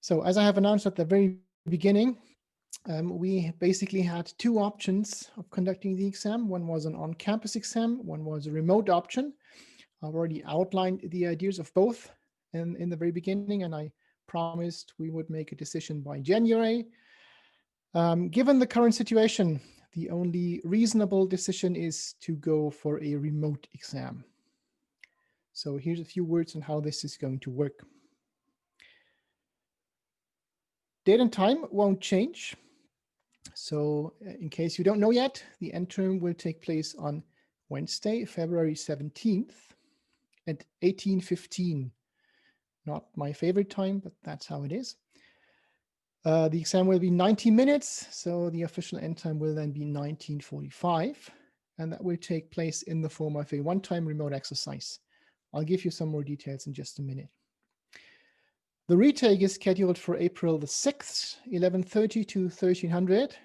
So as I have announced at the very beginning, we basically had two options of conducting the exam. One was an on-campus exam, one was a remote option. I've already outlined the ideas of both in the very beginning, and I promised we would make a decision by January. Given the current situation, the only reasonable decision is to go for a remote exam. So here's a few words on how this is going to work. Date and time won't change. So in case you don't know yet, the end term will take place on Wednesday, February 17th at 18:15. Not my favorite time, but that's how it is. The exam will be 90 minutes, so the official end time will then be 19:45, and that will take place in the form of a one-time remote exercise. I'll give you some more details in just a minute. The retake is scheduled for April the 6th, 11:30 to 1300.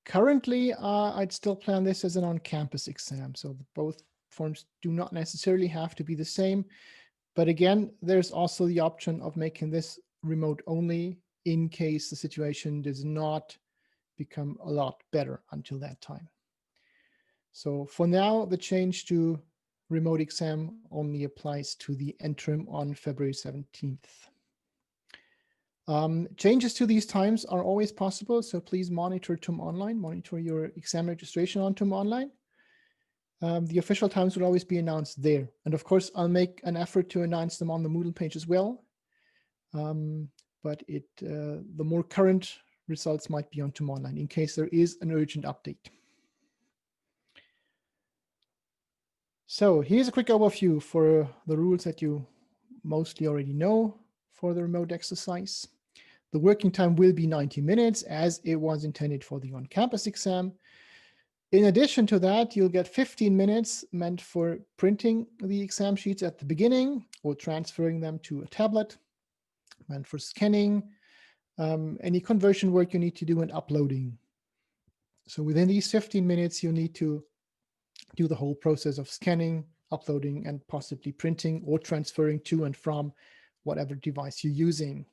Currently, I'd still plan this as an on-campus exam, so both forms do not necessarily have to be the same. But again, there's also the option of making this remote only in case the situation does not become a lot better until that time. So for now, the change to remote exam only applies to the interim on February 17th. Changes to these times are always possible, so please monitor TUM Online, monitor your exam registration on TUM Online. The official times will always be announced there. And of course, I'll make an effort to announce them on the Moodle page as well. But the more current results might be on TUM Online in case there is an urgent update. So here's a quick overview for the rules that you mostly already know for the remote exercise. The working time will be 90 minutes as it was intended for the on-campus exam. In addition to that, you'll get 15 minutes meant for printing the exam sheets at the beginning or transferring them to a tablet, meant for scanning, any conversion work you need to do and uploading. So within these 15 minutes, you need to do the whole process of scanning, uploading, and possibly printing or transferring to and from whatever device you're using.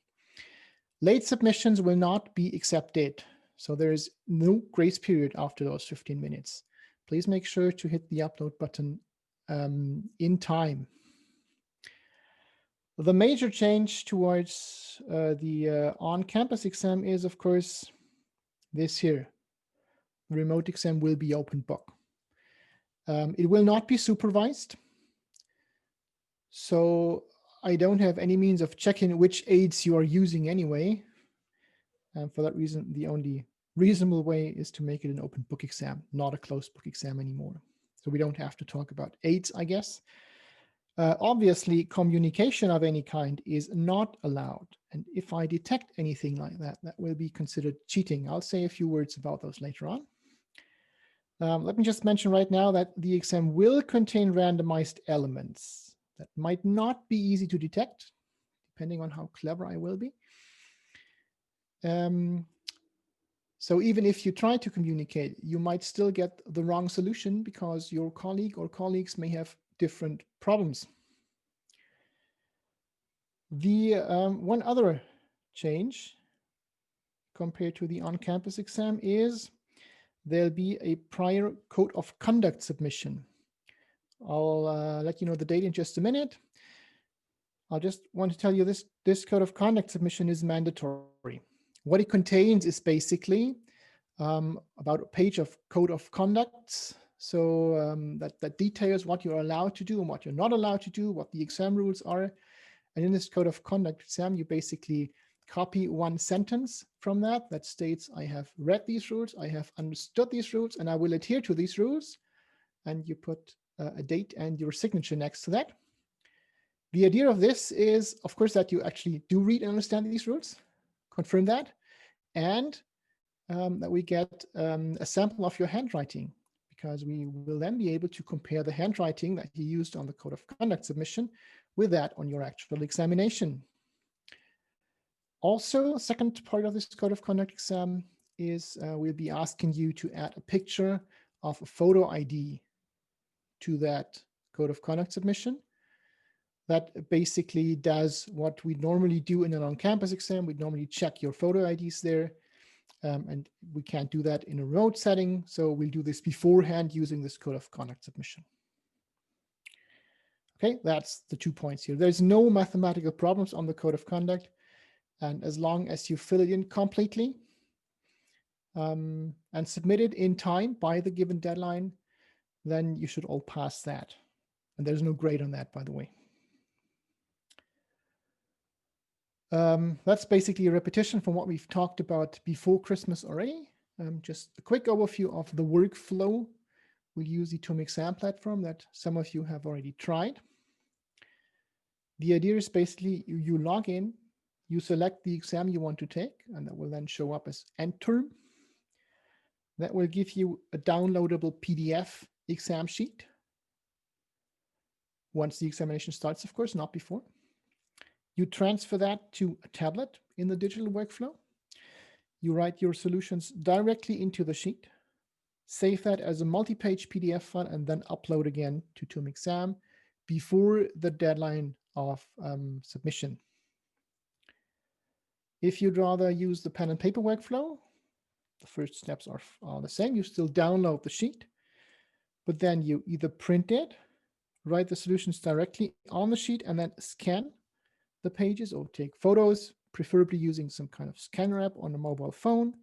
Late submissions will not be accepted. So there is no grace period after those 15 minutes. Please make sure to hit the upload button in time. The major change towards the on-campus exam is, of course, this here. The remote exam will be open book. It will not be supervised. So I don't have any means of checking which aids you are using anyway. And for that reason, the only reasonable way is to make it an open book exam, not a closed book exam anymore. So we don't have to talk about aids, I guess. Obviously, communication of any kind is not allowed. And if I detect anything like that, that will be considered cheating. I'll say a few words about those later on. Let me just mention right now that the exam will contain randomized elements that might not be easy to detect, depending on how clever I will be. So even if you try to communicate, you might still get the wrong solution because your colleague or colleagues may have different problems. The one other change compared to the on-campus exam is there'll be a prior code of conduct submission. I'll let you know the date in just a minute. I'll just want to tell you this code of conduct submission is mandatory. What it contains is basically about a page of code of conducts. So that details what you're allowed to do and what you're not allowed to do, what the exam rules are. And in this code of conduct exam, you basically copy one sentence from that states, I have read these rules, I have understood these rules, and I will adhere to these rules. And you put a date and your signature next to that. The idea of this is, of course, that you actually do read and understand these rules, confirm that, and that we get a sample of your handwriting, because we will then be able to compare the handwriting that you used on the code of conduct submission with that on your actual examination. Also, second part of this code of conduct exam is we'll be asking you to add a picture of a photo ID to that code of conduct submission. that basically does what we normally do in an on-campus exam. We'd normally check your photo IDs there, and we can't do that in a remote setting. So we'll do this beforehand using this code of conduct submission. Okay, that's the 2 points here. There's no mathematical problems on the code of conduct. And as long as you fill it in completely and submit it in time by the given deadline, then you should all pass that. And there's no grade on that, by the way. That's basically a repetition from what we've talked about before Christmas already. Just a quick overview of the workflow. We'll use the TOEIC exam platform that some of you have already tried. The idea is basically you log in, you select the exam you want to take, and that will then show up as end term. That will give you a downloadable PDF exam sheet. Once the examination starts, of course, not before. You transfer that to a tablet in the digital workflow. You write your solutions directly into the sheet, save that as a multi-page PDF file, and then upload again to TOEIC exam before the deadline of submission. If you'd rather use the pen and paper workflow, the first steps are the same. You still download the sheet, but then you either print it, write the solutions directly on the sheet, and then scan the pages or take photos, preferably using some kind of scanner app on a mobile phone,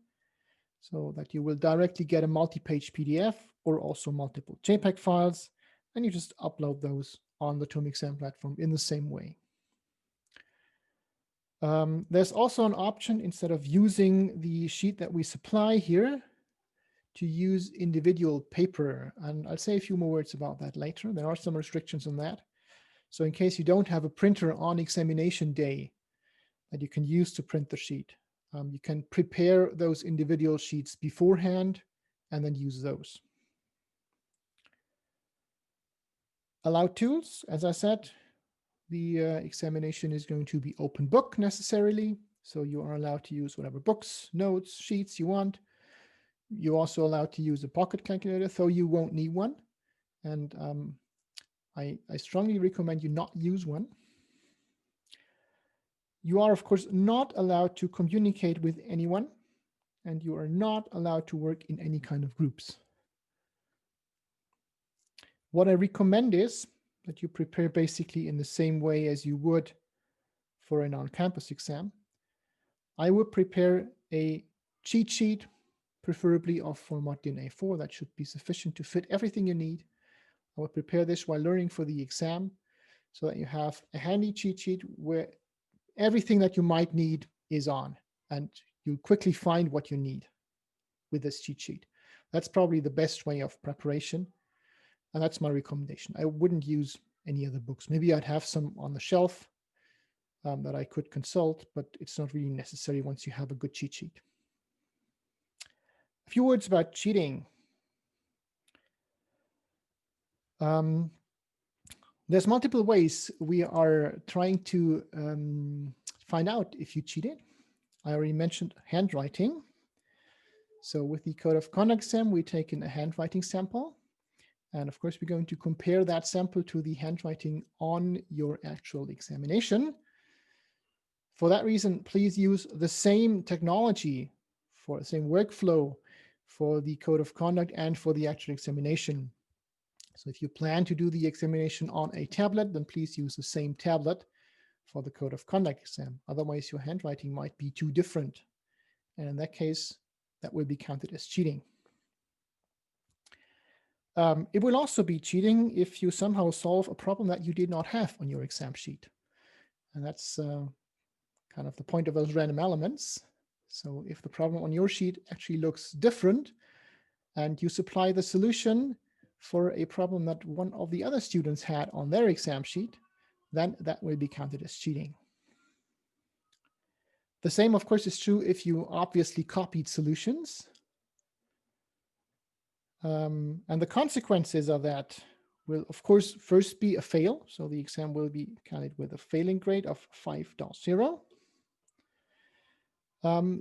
so that you will directly get a multi-page PDF or also multiple JPEG files, and you just upload those on the TOEIC exam platform in the same way. There's also an option, instead of using the sheet that we supply here, to use individual paper. And I'll say a few more words about that later. There are some restrictions on that. So in case you don't have a printer on examination day that you can use to print the sheet, you can prepare those individual sheets beforehand and then use those. Allowed tools, as I said, the examination is going to be open book necessarily. So you are allowed to use whatever books, notes, sheets you want. You're also allowed to use a pocket calculator, though you won't need one. And I strongly recommend you not use one. You are, of course, not allowed to communicate with anyone, and you are not allowed to work in any kind of groups. What I recommend is that you prepare basically in the same way as you would for an on-campus exam. I would prepare a cheat sheet, preferably of format DNA4. That should be sufficient to fit everything you need. I would prepare this while learning for the exam, so that you have a handy cheat sheet where everything that you might need is on, and you quickly find what you need with this cheat sheet. That's probably the best way of preparation, and that's my recommendation. I wouldn't use any other books. Maybe I'd have some on the shelf that I could consult, but it's not really necessary once you have a good cheat sheet. A few words about cheating. There's multiple ways we are trying to find out if you cheated. I already mentioned handwriting. So with the code of conduct exam, we take in a handwriting sample. And of course, we're going to compare that sample to the handwriting on your actual examination. For that reason, please use the same technology for the same workflow for the code of conduct and for the actual examination. So if you plan to do the examination on a tablet, then please use the same tablet for the code of conduct exam. Otherwise, your handwriting might be too different. And in that case, that will be counted as cheating. It will also be cheating if you somehow solve a problem that you did not have on your exam sheet. And that's kind of the point of those random elements. So if the problem on your sheet actually looks different and you supply the solution for a problem that one of the other students had on their exam sheet, then that will be counted as cheating. The same, of course, is true if you obviously copied solutions. And the consequences of that will, of course, first be a fail. So the exam will be counted with a failing grade of 5.0.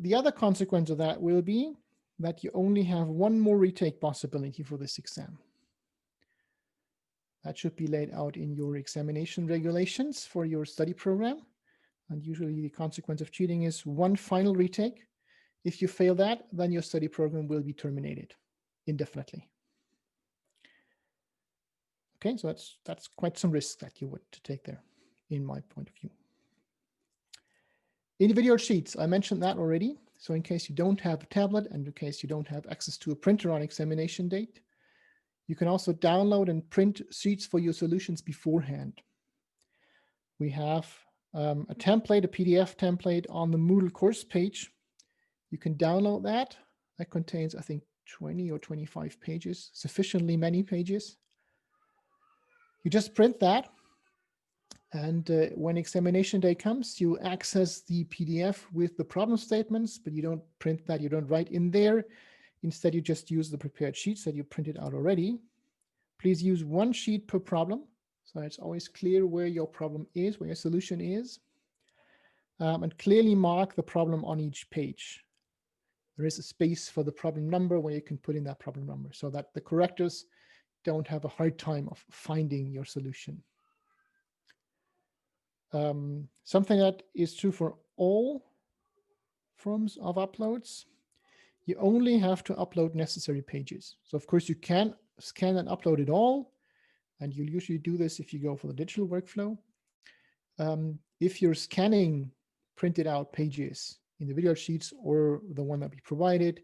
The other consequence of that will be that you only have one more retake possibility for this exam. That should be laid out in your examination regulations for your study program. And usually the consequence of cheating is one final retake. If you fail that, then your study program will be terminated indefinitely. Okay, so that's quite some risk that you would take there, in my point of view. Individual sheets, I mentioned that already. So in case you don't have a tablet and in case you don't have access to a printer on examination date, you can also download and print sheets for your solutions beforehand. We have a template, a PDF template on the Moodle course page. You can download that. That contains, I think, 20 or 25 pages, sufficiently many pages. You just print that. And when examination day comes, you access the PDF with the problem statements, but you don't print that, you don't write in there. Instead, you just use the prepared sheets that you printed out already. Please use one sheet per problem, so it's always clear where your problem is, where your solution is. And clearly mark the problem on each page. There is a space for the problem number where you can put in that problem number so that the correctors don't have a hard time of finding your solution. Something that is true for all forms of uploads, you only have to upload necessary pages. So of course you can scan and upload it all, and you'll usually do this if you go for the digital workflow. If you're scanning printed out pages, individual sheets or the one that we provided,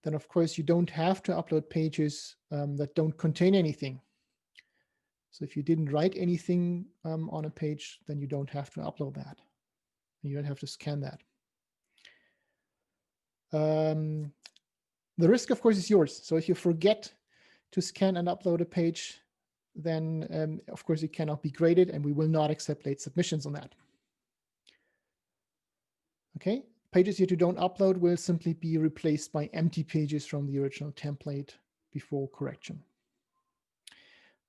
then of course you don't have to upload pages that don't contain anything. So if you didn't write anything on a page, then you don't have to upload that. You don't have to scan that. The risk, of course, is yours. So if you forget to scan and upload a page, then of course it cannot be graded, and we will not accept late submissions on that. Okay, pages that you don't upload will simply be replaced by empty pages from the original template before correction.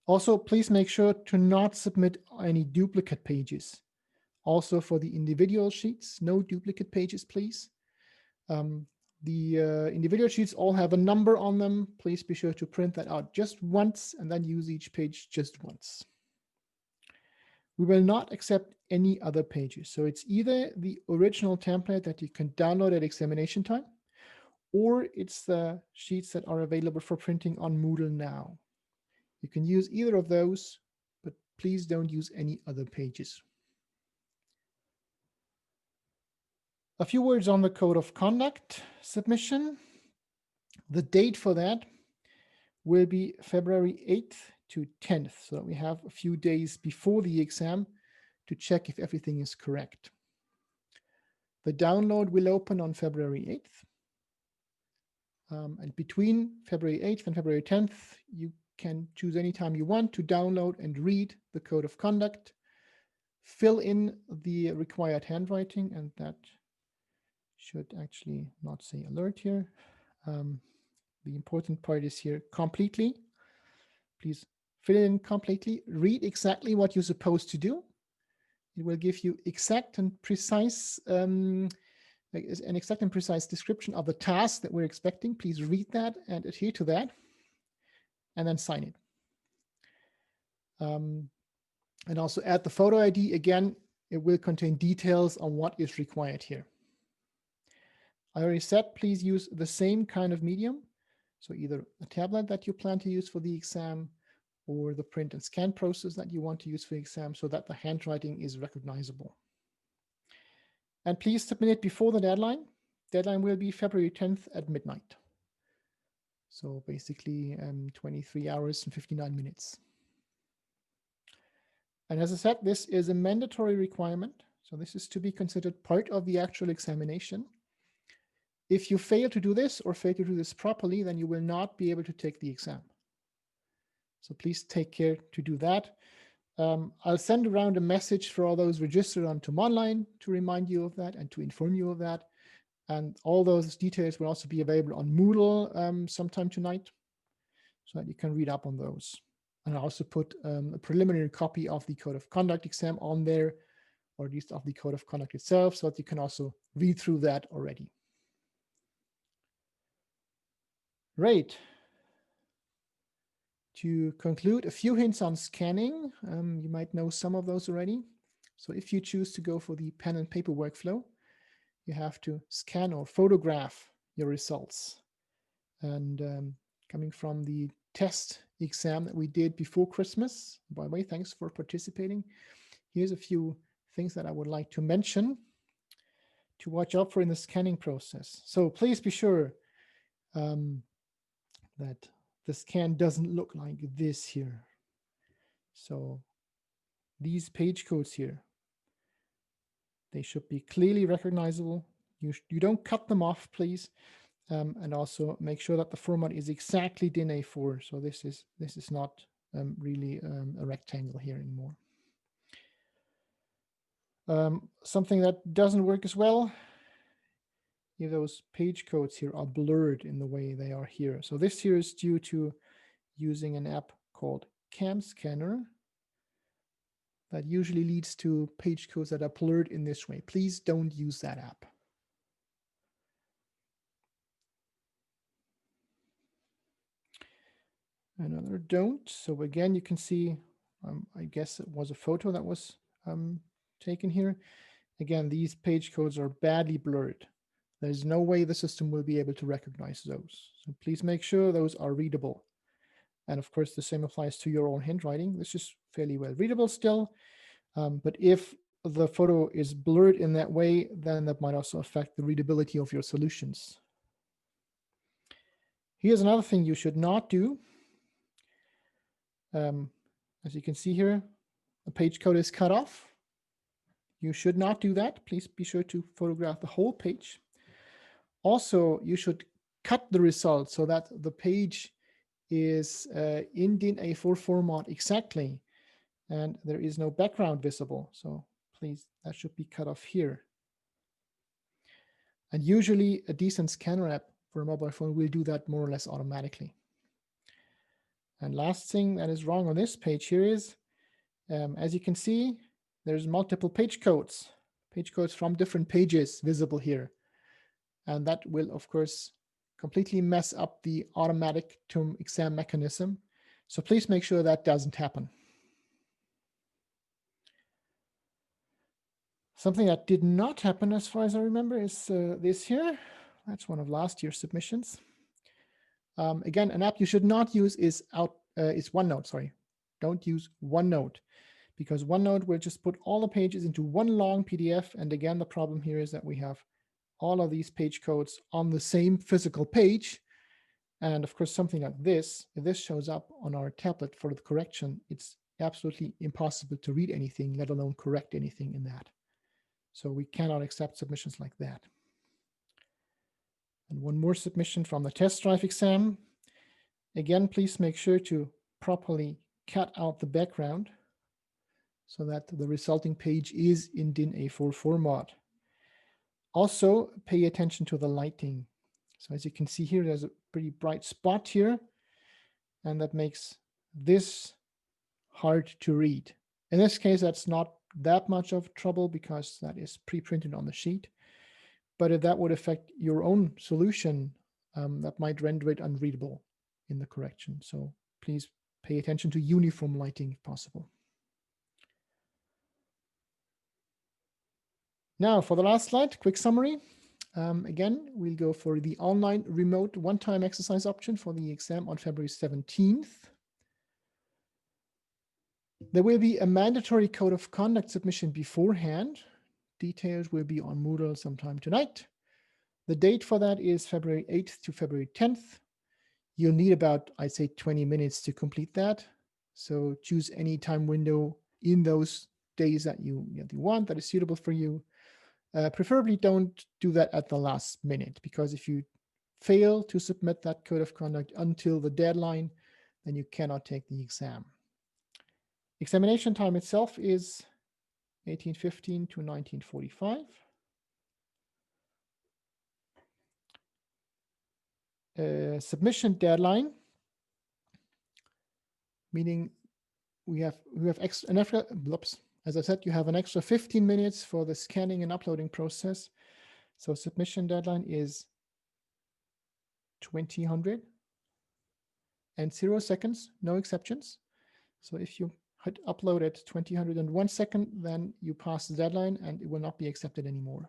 Also, please make sure to not submit any duplicate pages. Also for the individual sheets, no duplicate pages, please. The individual sheets all have a number on them. Please be sure to print that out just once and then use each page just once. We will not accept any other pages. So it's either the original template that you can download at examination time, or it's the sheets that are available for printing on Moodle now. You can use either of those, but please don't use any other pages. A few words on the code of conduct submission. The date for that will be February 8th to 10th. So we have a few days before the exam to check if everything is correct. The download will open on February 8th. And between February 8th and February 10th, you can choose any time you want to download and read the code of conduct, fill in the required handwriting, and that should actually not say alert here. The important part is here completely. Please fill in completely, read exactly what you're supposed to do. It will give you exact and precise, an exact and precise description of the task that we're expecting. Please read that and adhere to that, and then sign it. And also add the photo ID. Again, it will contain details on what is required here. I already said, please use the same kind of medium. So either a tablet that you plan to use for the exam or the print and scan process that you want to use for the exam so that the handwriting is recognizable. And please submit it before the deadline. Deadline will be February 10th at midnight. So basically 23 hours and 59 minutes. And as I said, this is a mandatory requirement. So this is to be considered part of the actual examination. If you fail to do this or fail to do this properly, then you will not be able to take the exam. So please take care to do that. I'll send around a message for all those registered on TOM Online to remind you of that and to inform you of that. And all those details will also be available on Moodle sometime tonight, so that you can read up on those. And I also put a preliminary copy of the Code of Conduct exam on there, or at least of the Code of Conduct itself, so that you can also read through that already. Great. To conclude, a few hints on scanning. You might know some of those already. So if you choose to go for the pen and paper workflow, you have to scan or photograph your results. And coming from the test exam that we did before Christmas, by the way, thanks for participating. Here's a few things that I would like to mention to watch out for in the scanning process. So please be sure that the scan doesn't look like this here. So these page codes here, they should be clearly recognizable. You don't cut them off, please. And also make sure that the format is exactly DIN A4. So this is not really a rectangle here anymore. Something that doesn't work as well, if those page codes here are blurred in the way they are here. So this here is due to using an app called Cam Scanner that usually leads to page codes that are blurred in this way. Please don't use that app. Another don't. So again, you can see, I guess it was a photo that was taken here. Again, these page codes are badly blurred. There's no way the system will be able to recognize those. So please make sure those are readable. And of course, the same applies to your own handwriting. This is fairly well readable still. But if the photo is blurred in that way, then that might also affect the readability of your solutions. Here's another thing you should not do. As you can see here, the page code is cut off. You should not do that. Please be sure to photograph the whole page. Also, you should cut the result so that the page is in DIN A4 format exactly, and there is no background visible. So please, that should be cut off here. And usually a decent scanner app for a mobile phone will do that more or less automatically. And last thing that is wrong on this page here is, as you can see, there's multiple page codes from different pages visible here. And that will, of course, completely mess up the automatic TUM exam mechanism. So please make sure that doesn't happen. Something that did not happen, as far as I remember, is this here. That's one of last year's submissions. Again, an app you should not use is OneNote. Sorry, don't use OneNote, because OneNote will just put all the pages into one long PDF. And again, the problem here is that we have all of these page codes on the same physical page. And of course, something like this, if this shows up on our tablet for the correction, it's absolutely impossible to read anything, let alone correct anything in that. So we cannot accept submissions like that. And one more submission from the test drive exam. Again, please make sure to properly cut out the background so that the resulting page is in DIN A4 format. Also, pay attention to the lighting. So as you can see here, there's a pretty bright spot here, and that makes this hard to read. In this case, that's not that much of trouble because that is pre-printed on the sheet. But if that would affect your own solution, that might render it unreadable in the correction. So please pay attention to uniform lighting if possible. Now for the last slide, quick summary. Again, we'll go for the online remote one-time exercise option for the exam on February 17th. There will be a mandatory code of conduct submission beforehand. Details will be on Moodle sometime tonight. The date for that is February 8th to February 10th. You'll need about, I'd say, 20 minutes to complete that. So choose any time window in those days that you want that is suitable for you. Preferably don't do that at the last minute, because if you fail to submit that code of conduct until the deadline, then you cannot take the exam. Examination time itself is 18:15 to 19:45. Submission deadline, meaning we have as I said, you have an extra 15 minutes for the scanning and uploading process. So submission deadline is 2000. and 0 seconds, no exceptions. So if you hit upload at 2001 second, then you pass the deadline and it will not be accepted anymore.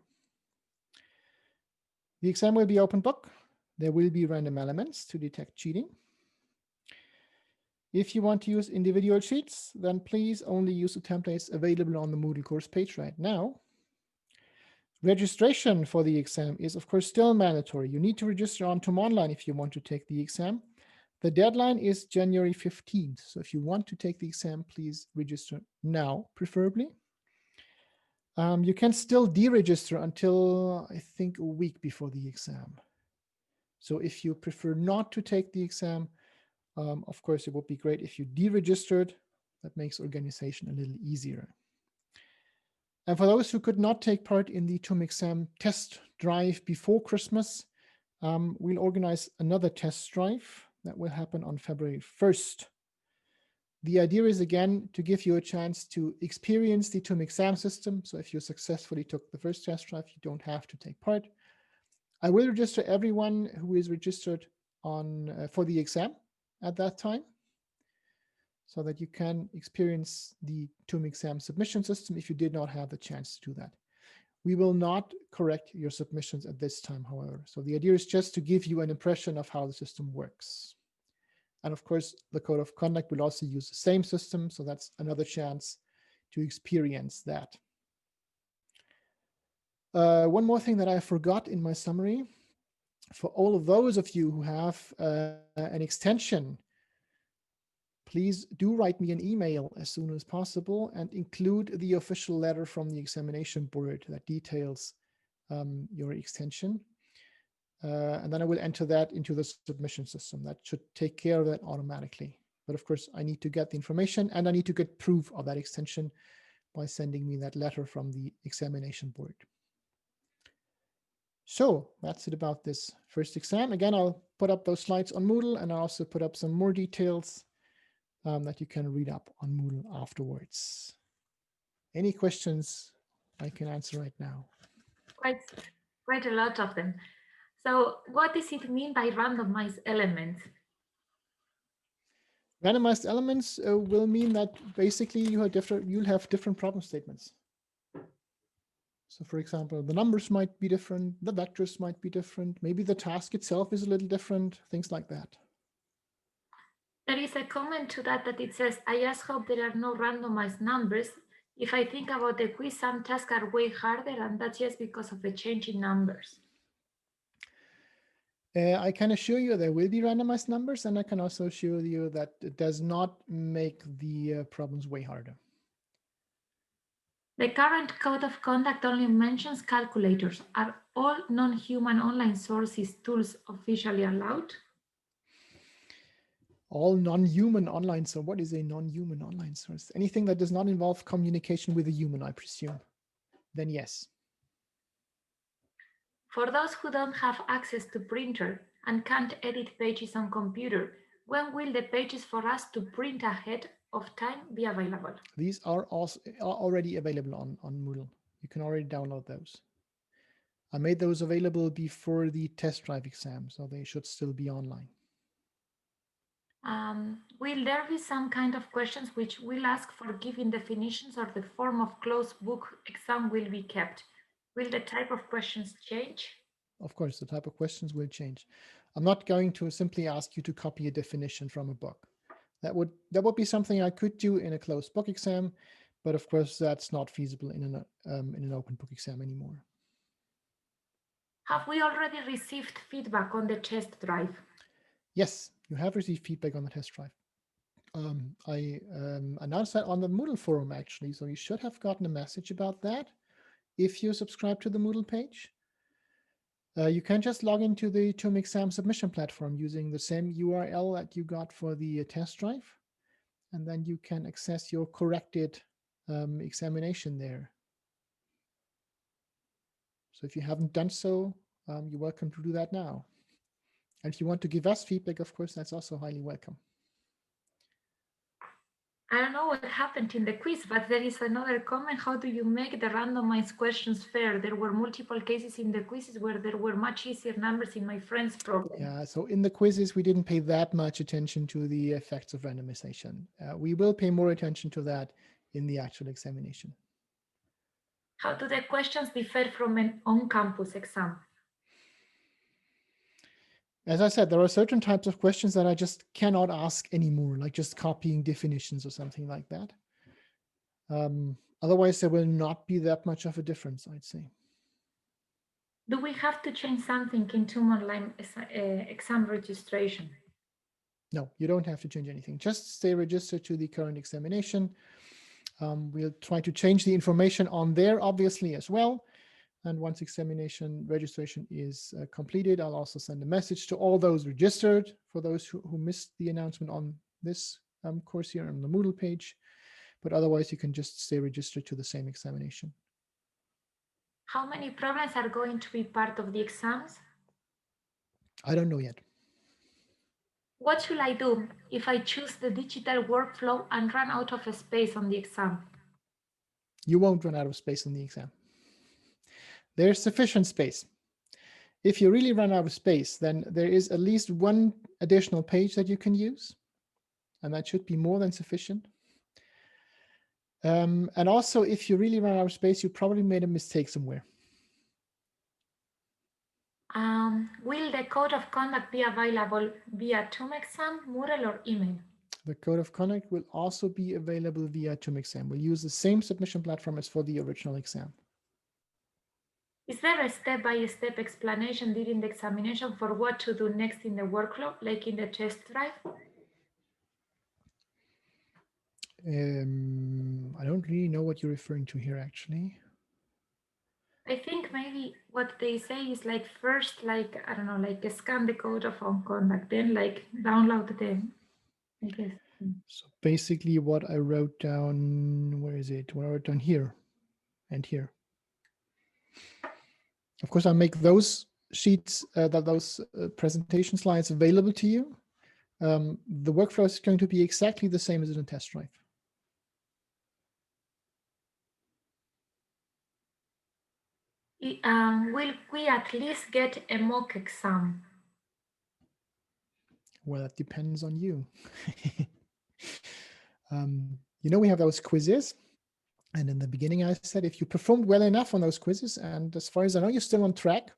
The exam will be open book. There will be random elements to detect cheating. If you want to use individual sheets, then please only use the templates available on the Moodle course page right now. Registration for the exam is, of course, still mandatory. You need to register on OneTime Online if you want to take the exam. The deadline is January 15th. So if you want to take the exam, please register now, preferably. You can still deregister until, I think, a week before the exam. So if you prefer not to take the exam, of course, it would be great if you deregistered. That makes organization a little easier. And for those who could not take part in the TOEM exam test drive before Christmas, we'll organize another test drive that will happen on February 1st. The idea is, again, to give you a chance to experience the TOEM exam system. So if you successfully took the first test drive, you don't have to take part. I will register everyone who is registered on for the exam at that time, so that you can experience the TOEM exam submission system if you did not have the chance to do that. We will not correct your submissions at this time, however. So the idea is just to give you an impression of how the system works. And of course, the code of conduct will also use the same system. So that's another chance to experience that. One more thing that I forgot in my summary, for all of those of you who have an extension, please do write me an email as soon as possible and include the official letter from the examination board that details your extension. And then I will enter that into the submission system. That should take care of that automatically. But of course, I need to get the information and I need to get proof of that extension by sending me that letter from the examination board. So that's it about this first exam. Again, I'll put up those slides on Moodle, and I'll also put up some more details that you can read up on Moodle afterwards. Any questions I can answer right now? Quite a lot of them. So what does it mean by randomized elements? Randomized elements will mean that basically you'll have different problem statements. So for example, the numbers might be different, the vectors might be different, maybe the task itself is a little different, things like that. There is a comment to that it says, I just hope there are no randomized numbers. If I think about the quiz, some tasks are way harder, and that's just because of the change in numbers. I can assure you there will be randomized numbers, and I can also assure you that it does not make the problems way harder. The current code of conduct only mentions calculators. Are all non-human online sources tools officially allowed? All non-human online. So what is a non-human online source? Anything that does not involve communication with a human, I presume. Then yes. For those who don't have access to printer and can't edit pages on computer, when will the pages for us to print ahead of time be available? These are also already available on Moodle. You can already download those. I made those available before the test drive exam, so they should still be online. Will there be some kind of questions which will ask for given definitions, or the form of closed book exam will be kept? Will the type of questions change? Of course, the type of questions will change. I'm not going to simply ask you to copy a definition from a book. That would be something I could do in a closed book exam, but of course that's not feasible in an open book exam anymore. Have we already received feedback on the test drive? Yes, you have received feedback on the test drive. I announced that on the Moodle forum actually, so you should have gotten a message about that if you subscribe to the Moodle page. You can just log into the TOEM exam submission platform using the same URL that you got for the test drive, and then you can access your corrected examination there. So if you haven't done so, you're welcome to do that now. And if you want to give us feedback, of course, that's also highly welcome. I don't know what happened in the quiz, but there is another comment. How do you make the randomized questions fair? There were multiple cases in the quizzes where there were much easier numbers in my friend's problem. Yeah, so in the quizzes, we didn't pay that much attention to the effects of randomization. We will pay more attention to that in the actual examination. How do the questions differ from an on-campus exam? As I said, there are certain types of questions that I just cannot ask anymore, like just copying definitions or something like that. Otherwise, there will not be that much of a difference, I'd say. Do we have to change something in TUM Online exam registration? No, you don't have to change anything. Just stay registered to the current examination. We'll try to change the information on there, obviously, as well. And once examination registration is completed, I'll also send a message to all those registered for those who missed the announcement on this course here on the Moodle page. But otherwise, you can just stay registered to the same examination. How many problems are going to be part of the exams? I don't know yet. What should I do if I choose the digital workflow and run out of space on the exam? You won't run out of space on the exam. There's sufficient space. If you really run out of space, then there is at least one additional page that you can use, and that should be more than sufficient. And also, if you really run out of space, you probably made a mistake somewhere. Will the code of conduct be available via TUM exam, Moodle, or email? The code of conduct will also be available via TUM exam. We'll use the same submission platform as for the original exam. Is there a step-by-step explanation during the examination for what to do next in the workflow, like in the test drive? I don't really know what you're referring to here, actually. I think maybe what they say is like first, like, I don't know, like scan the code of on conduct, then like download the, I guess. So basically what I wrote down, where is it? What I wrote down here and here. Of course, I'll make those sheets, those presentation slides available to you. The workflow is going to be exactly the same as in a test drive. Will we at least get a mock exam? Well, that depends on you. You know, we have those quizzes. And in the beginning, I said, if you performed well enough on those quizzes, and as far as I know, you're still on track,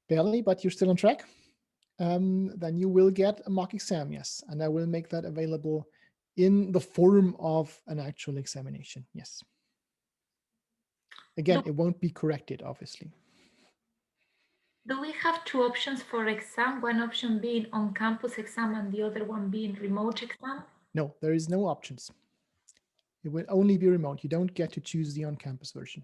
barely, but you're still on track, then you will get a mock exam, yes. And I will make that available in the form of an actual examination, yes. Again, it won't be corrected, obviously. Do we have two options for exam? One option being on-campus exam and the other one being remote exam? No, there is no options. It will only be remote. You don't get to choose the on-campus version.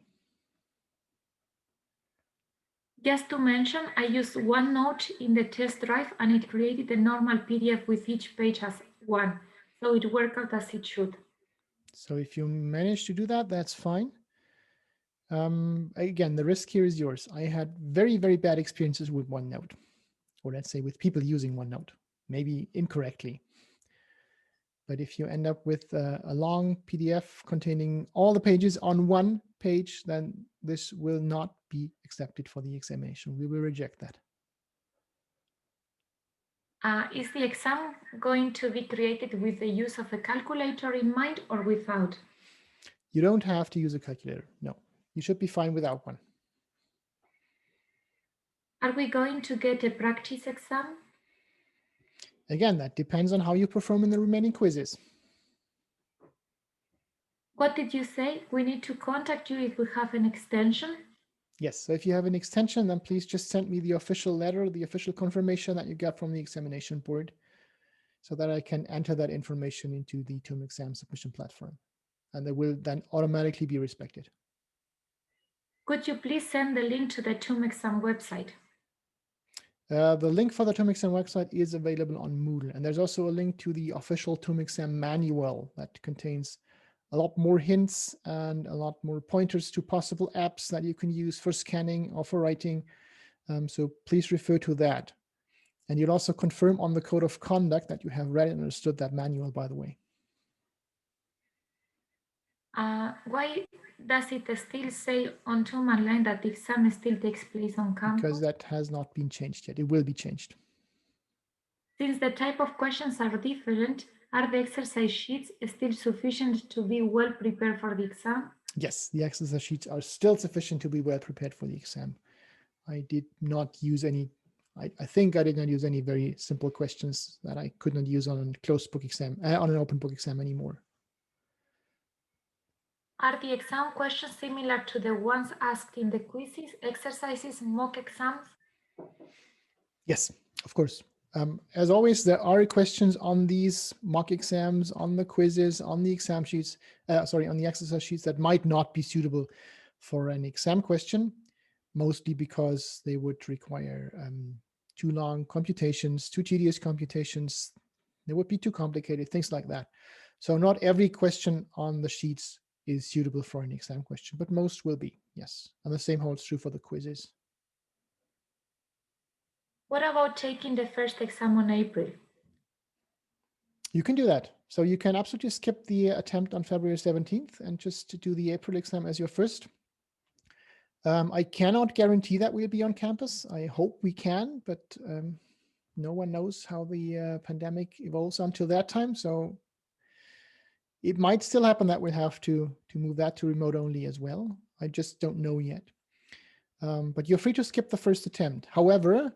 Just to mention, I used OneNote in the test drive and it created a normal PDF with each page as one. So it worked out as it should. So if you manage to do that, that's fine. Again, the risk here is yours. I had very, very bad experiences with OneNote, or let's say with people using OneNote, maybe incorrectly. But if you end up with a long PDF containing all the pages on one page, then this will not be accepted for the examination. We will reject that. Is the exam going to be created with the use of a calculator in mind or without? You don't have to use a calculator, no. You should be fine without one. Are we going to get a practice exam? Again, that depends on how you perform in the remaining quizzes. What did you say? We need to contact you if we have an extension? Yes, so if you have an extension, then please just send me the official letter, the official confirmation that you got from the examination board, so that I can enter that information into the TUM exam submission platform. And they will then automatically be respected. Could you please send the link to the TUM exam website? The link for the TUM exam website is available on Moodle. And there's also a link to the official TUM exam manual that contains a lot more hints and a lot more pointers to possible apps that you can use for scanning or for writing. So please refer to that. And you'll also confirm on the code of conduct that you have read and understood that manual, by the way. Why does it still say on Nonhuman line that the exam still takes place on campus? Because that has not been changed yet. It will be changed. Since the type of questions are different, are the exercise sheets still sufficient to be well prepared for the exam? Yes, the exercise sheets are still sufficient to be well prepared for the exam. I did not use any, I think I did not use any very simple questions that I could not use on a closed book exam, on an open book exam anymore. Are the exam questions similar to the ones asked in the quizzes, exercises, mock exams? Yes, of course. As always, there are questions on these mock exams, on the quizzes, on the exam sheets, on the exercise sheets that might not be suitable for an exam question, mostly because they would require too long computations, too tedious computations. They would be too complicated, things like that. So not every question on the sheets is suitable for an exam question, but most will be, yes. And the same holds true for the quizzes. What about taking the first exam on April? You can do that. So you can absolutely skip the attempt on February 17th and just do the April exam as your first. I cannot guarantee that we'll be on campus. I hope we can, but no one knows how the pandemic evolves until that time. So it might still happen that we'll have to move that to remote only as well. I just don't know yet. But you're free to skip the first attempt. However,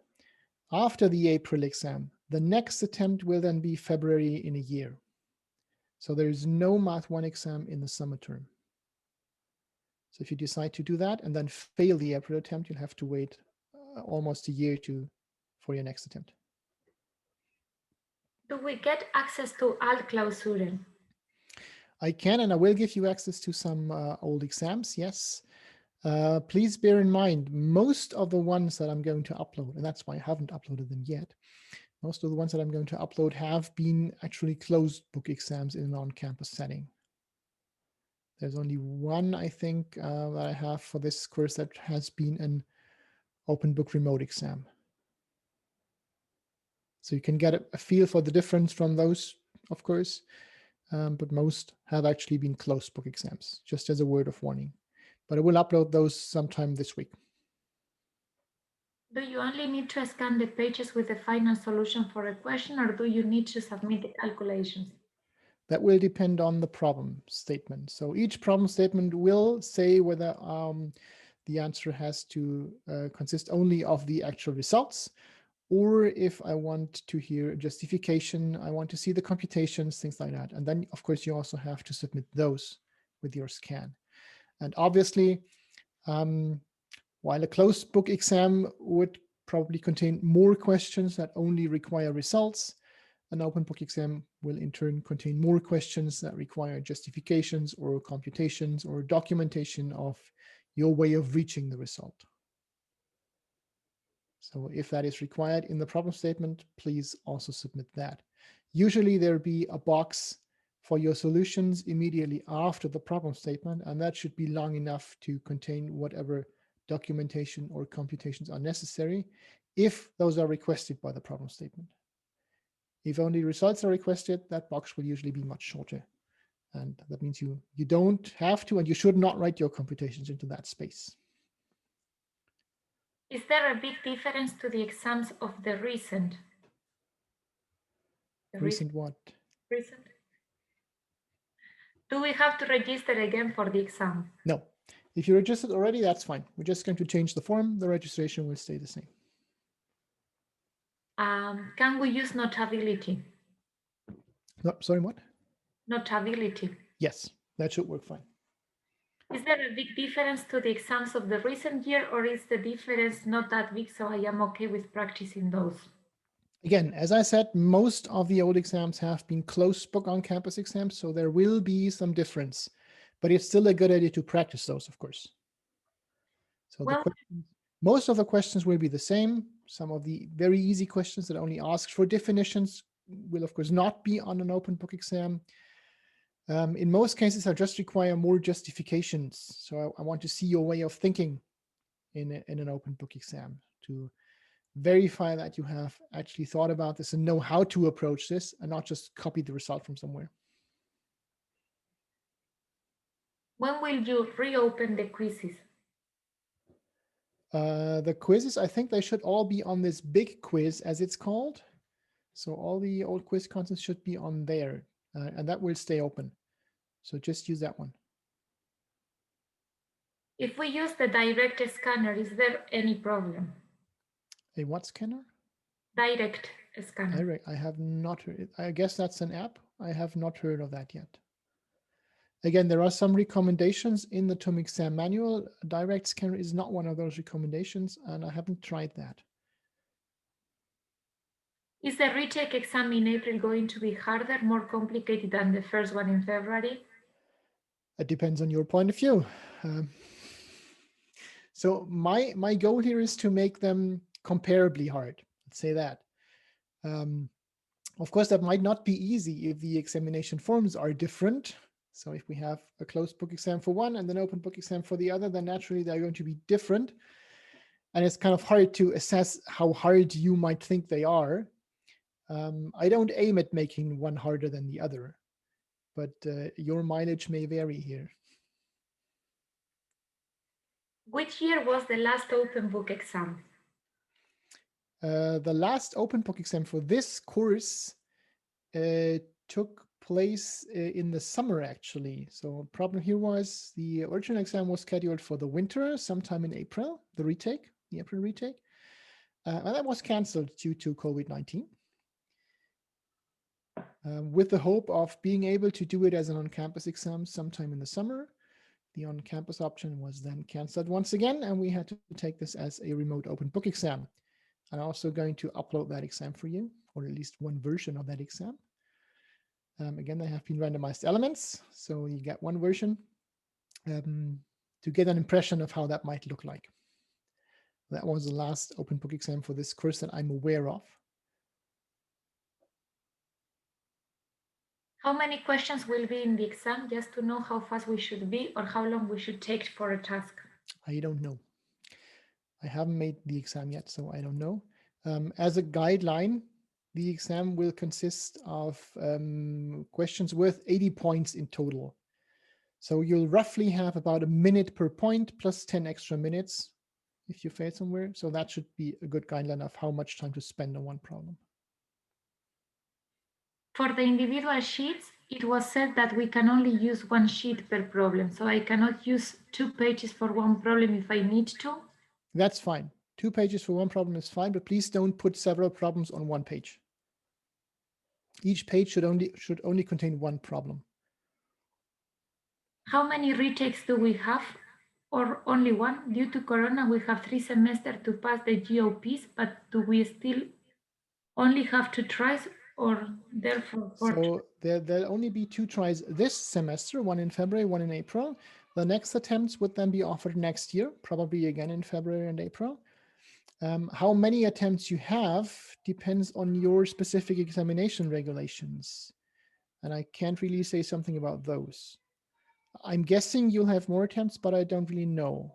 after the April exam, the next attempt will then be February in a year. So there is no Math 1 exam in the summer term. So if you decide to do that and then fail the April attempt, you'll have to wait almost a year for your next attempt. Do we get access to Altklausuren? I can, and I will give you access to some old exams, yes. Please bear in mind, most of the ones that I'm going to upload, and that's why I haven't uploaded them yet, most of the ones that I'm going to upload have been actually closed book exams in an on-campus setting. There's only one, I think, that I have for this course that has been an open book remote exam. So you can get a feel for the difference from those, of course, but most have actually been closed book exams, just as a word of warning. But I will upload those sometime this week. Do you only need to scan the pages with the final solution for a question, or do you need to submit the calculations? That will depend on the problem statement. So each problem statement will say whether the answer has to consist only of the actual results, or if I want to hear justification, I want to see the computations, things like that. And then, of course, you also have to submit those with your scan. And obviously, while a closed book exam would probably contain more questions that only require results, an open book exam will in turn contain more questions that require justifications or computations or documentation of your way of reaching the result. So if that is required in the problem statement, please also submit that. Usually there'll be a box for your solutions immediately after the problem statement, and that should be long enough to contain whatever documentation or computations are necessary if those are requested by the problem statement. If only results are requested, that box will usually be much shorter. And that means you don't have to, and you should not write your computations into that space. Is there a big difference to the exams of the recent? Recent what? Recent. Do we have to register again for the exam? No. If you registered already, that's fine. We're just going to change the form. The registration will stay the same. Can we use Notability? No, sorry, what? Notability. Yes, that should work fine. Is there a big difference to the exams of the recent year, or is the difference not that big, so I am okay with practicing those? Again, as I said, most of the old exams have been closed book on-campus exams, so there will be some difference, but it's still a good idea to practice those, of course. So most of the questions will be the same. Some of the very easy questions that only ask for definitions will, of course, not be on an open book exam. In most cases, I just require more justifications. So I want to see your way of thinking in an open book exam to verify that you have actually thought about this and know how to approach this and not just copy the result from somewhere. When will you reopen the quizzes? The quizzes, I think they should all be on this big quiz, as it's called. So all the old quiz contents should be on there, and that will stay open. So just use that one. If we use the direct scanner, is there any problem? A what scanner? Direct scanner. I have not heard it. I guess that's an app. I have not heard of that yet. Again, there are some recommendations in the TOEIC exam manual. Direct scanner is not one of those recommendations, and I haven't tried that. Is the retake exam in April going to be harder, more complicated than the first one in February? It depends on your point of view. So my goal here is to make them comparably hard. Let's say that. Of course, that might not be easy if the examination forms are different. So if we have a closed book exam for one and an open book exam for the other, then naturally they're going to be different. And it's kind of hard to assess how hard you might think they are. I don't aim at making one harder than the other, but your mileage may vary here. Which year was the last open book exam? The last open book exam for this course took place in the summer, actually. So problem here was the original exam was scheduled for the winter, sometime in April, the April retake. And that was canceled due to COVID-19. With the hope of being able to do it as an on-campus exam sometime in the summer. The on-campus option was then canceled once again, and we had to take this as a remote open book exam. I'm also going to upload that exam for you, or at least one version of that exam. Again, they have been randomized elements, so you get one version to get an impression of how that might look like. That was the last open book exam for this course that I'm aware of. How many questions will be in the exam, just to know how fast we should be or how long we should take for a task? I don't know. I haven't made the exam yet, so I don't know. As a guideline, the exam will consist of questions worth 80 points in total. So you'll roughly have about a minute per point plus 10 extra minutes if you fail somewhere. So that should be a good guideline of how much time to spend on one problem. For the individual sheets, it was said that we can only use one sheet per problem. So I cannot use 2 pages for one problem if I need to. That's fine. 2 pages for one problem is fine, but please don't put several problems on one page. Each page should only contain one problem. How many retakes do we have? Or only one? Due to Corona, we have 3 semesters to pass the GOPs, but do we still only have 2 tries, or therefore 4? So there'll only be 2 tries this semester, one in February, one in April. The next attempts would then be offered next year, probably again in February and April. How many attempts you have depends on your specific examination regulations. And I can't really say something about those. I'm guessing you'll have more attempts, but I don't really know.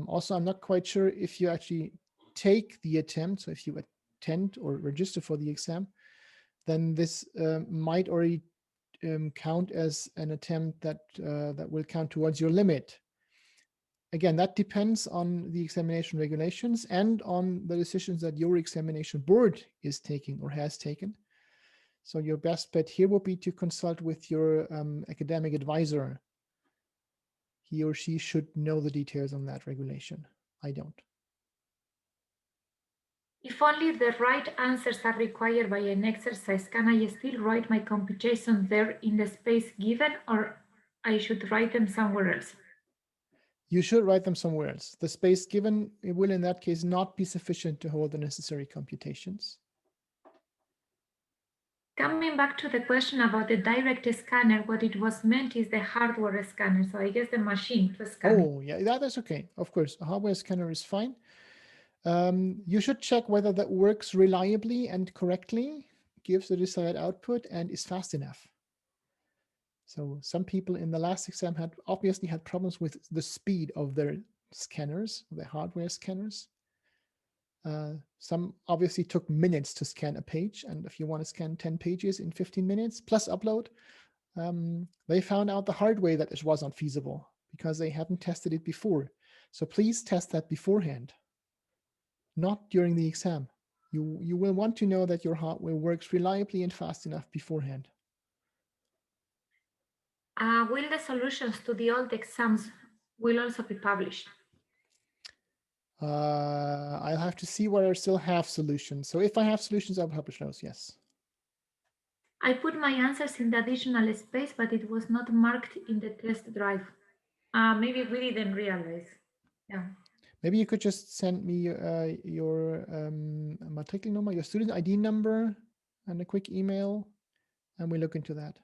Also, I'm not quite sure if you actually take the attempt. So if you attend or register for the exam, then this might already count as an attempt that will count towards your limit. Again, that depends on the examination regulations and on the decisions that your examination board is taking or has taken. So your best bet here will be to consult with your academic advisor. He or she should know the details on that regulation. I don't. If only the right answers are required by an exercise, can I still write my computations there in the space given, or I should write them somewhere else? You should write them somewhere else. The space given, it will in that case not be sufficient to hold the necessary computations. Coming back to the question about the direct scanner, what it was meant is the hardware scanner. So I guess the machine to scan. Oh, yeah, that's okay. Of course, a hardware scanner is fine. You should check whether that works reliably and correctly, gives the desired output, and is fast enough. So some people in the last exam had obviously had problems with the speed of their scanners, their hardware scanners. Some obviously took minutes to scan a page. And if you want to scan 10 pages in 15 minutes plus upload, they found out the hard way that it was not feasible because they hadn't tested it before. So please test that beforehand, not during the exam. You will want to know that your hardware works reliably and fast enough beforehand. Will the solutions to the old exams will also be published? I'll have to see whether I still have solutions. So if I have solutions, I'll publish those, yes. I put my answers in the additional space, but it was not marked in the test drive. Maybe we didn't realize. Yeah. Maybe you could just send me your matrikel number, your student ID number, and a quick email, and we look into that.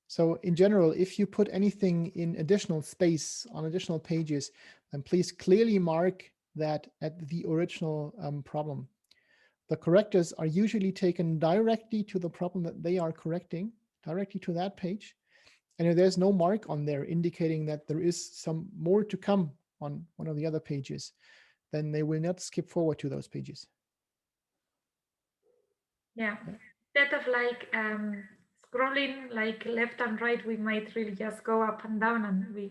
So in general, if you put anything in additional space on additional pages, then please clearly mark that at the original problem. The correctors are usually taken directly to the problem that they are correcting, directly to that page. And if there's no mark on there indicating that there is some more to come on one of the other pages, then they will not skip forward to those pages. Yeah. Instead of like scrolling like left and right, we might really just go up and down and we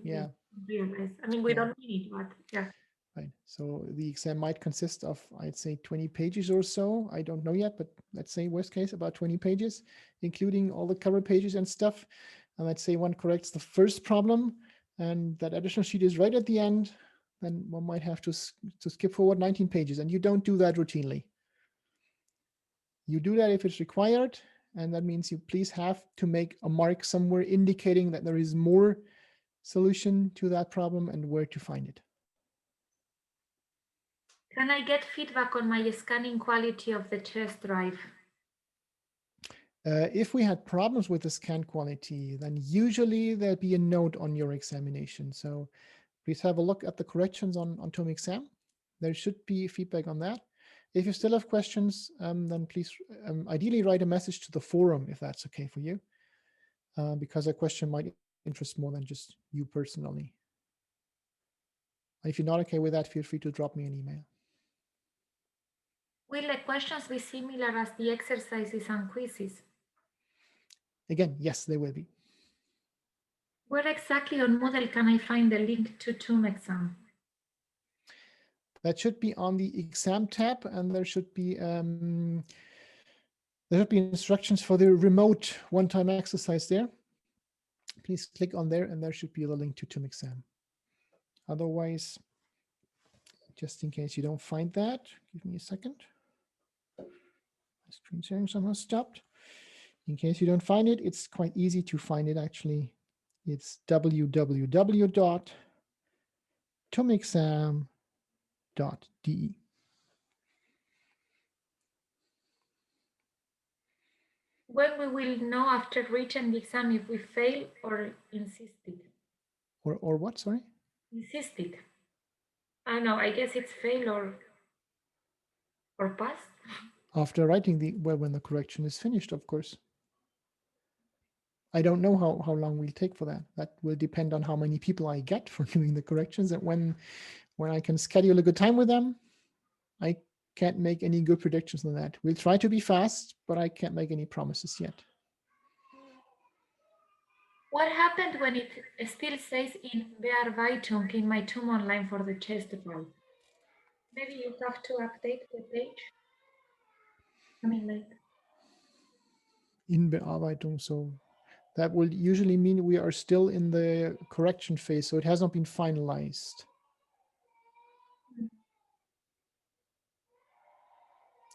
realize. I mean, we don't need it, but yeah. Right. So the exam might consist of, I'd say, 20 pages or so. I don't know yet, but let's say worst case about 20 pages, including all the cover pages and stuff. And let's say one corrects the first problem and that additional sheet is right at the end, then one might have to skip forward 19 pages, and you don't do that routinely. You do that if it's required, and that means you please have to make a mark somewhere indicating that there is more solution to that problem and where to find it. Can I get feedback on my scanning quality of the test drive? If we had problems with the scan quality, then usually there'll be a note on your examination. So please have a look at the corrections on TOEIC exam. There should be feedback on that. If you still have questions, then please ideally write a message to the forum if that's okay for you, because a question might interest more than just you personally. If you're not okay with that, feel free to drop me an email. Will the questions be similar as the exercises and quizzes? Again, yes, they will be. Where exactly on Moodle can I find the link to TOEIC exam? That should be on the exam tab, and there should be instructions for the remote one-time exercise there. Please click on there, and there should be the link to TOEIC exam. Otherwise, just in case you don't find that, give me a second. My screen sharing somehow stopped. In case you don't find it, it's quite easy to find it actually. It's www.toemexam.de. When we will know after written the exam if we fail or insisted? Or what, sorry? Insisted. I know, I guess it's fail or pass. After writing when the correction is finished, of course. I don't know how long we'll take for that. That will depend on how many people I get for doing the corrections, and when I can schedule a good time with them. I can't make any good predictions on that. We'll try to be fast, but I can't make any promises yet. What happened when it still says in Bearbeitung in my TOEIC online for the test drive? Maybe you have to update the page. I mean, like in Bearbeitung, so that will usually mean we are still in the correction phase, so it has not been finalized.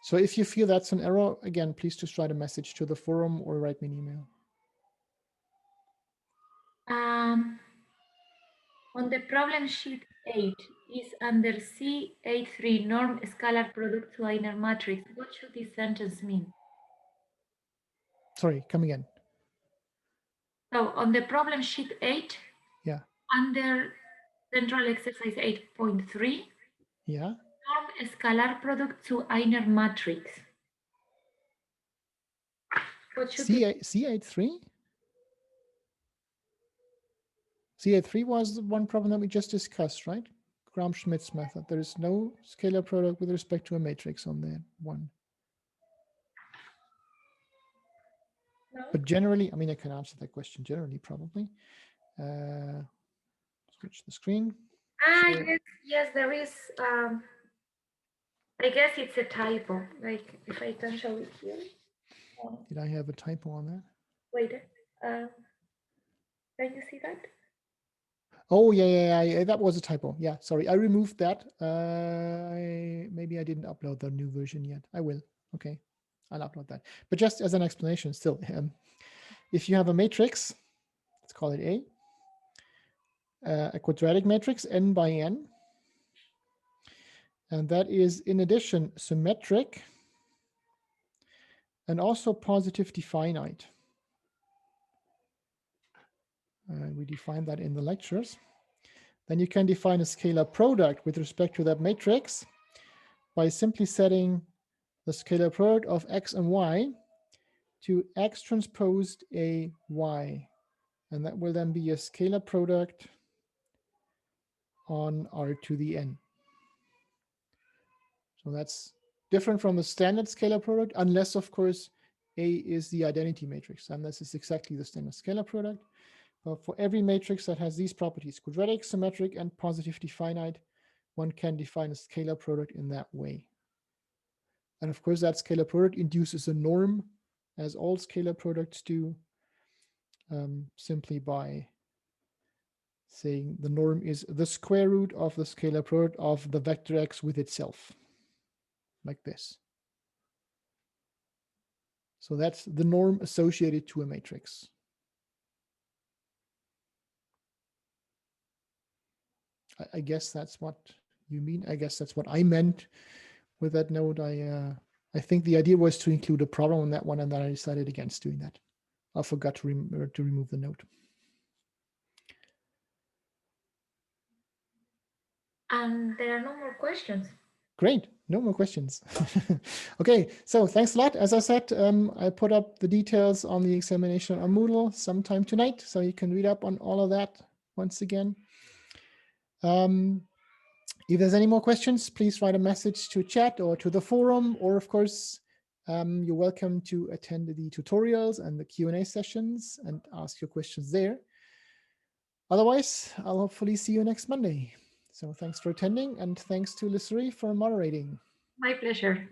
So if you feel that's an error, again, please just write a message to the forum or write me an email. on the problem sheet 8 is under C83 norm scalar product to inner matrix. What should this sentence mean? Sorry, come again. So on the problem sheet 8, yeah, under central exercise 8.3, yeah, norm scalar product to inner matrix. What should C83? C83 was the one problem that we just discussed, right? Gram-Schmidt's method. There is no scalar product with respect to a matrix on that one. No? But generally, I mean, I can answer that question generally, probably. Switch the screen. So, Yes, there is. I guess it's a typo. Like if I can show it here. did I have a typo on that? Wait. Can you see that? Oh, yeah, that was a typo. Yeah, sorry, I removed that. Maybe I didn't upload the new version yet. I will. Okay, I'll upload that. But just as an explanation still, if you have a matrix, let's call it A, a quadratic matrix, n by n, and that is in addition symmetric and also positively finite. We define that in the lectures. Then you can define a scalar product with respect to that matrix by simply setting the scalar product of x and y to x transposed a y. And that will then be a scalar product on R to the n. So that's different from the standard scalar product, unless, of course, A is the identity matrix, unless it's exactly the standard scalar product. But for every matrix that has these properties, quadratic, symmetric, and positively finite, one can define a scalar product in that way. And of course, that scalar product induces a norm, as all scalar products do, simply by saying the norm is the square root of the scalar product of the vector x with itself, like this. So that's the norm associated to a matrix. I guess that's what you mean. I guess that's what I meant with that note. I think the idea was to include a problem on that one, and then I decided against doing that. I forgot to remove the note. And there are no more questions. Great, no more questions. Okay, so thanks a lot. As I said, I put up the details on the examination on Moodle sometime tonight, so you can read up on all of that once again. If there's any more questions, please write a message to chat or to the forum, or of course, you're welcome to attend the tutorials and the Q&A sessions and ask your questions there. Otherwise, I'll hopefully see you next Monday. So thanks for attending, and thanks to Lissery for moderating. My pleasure.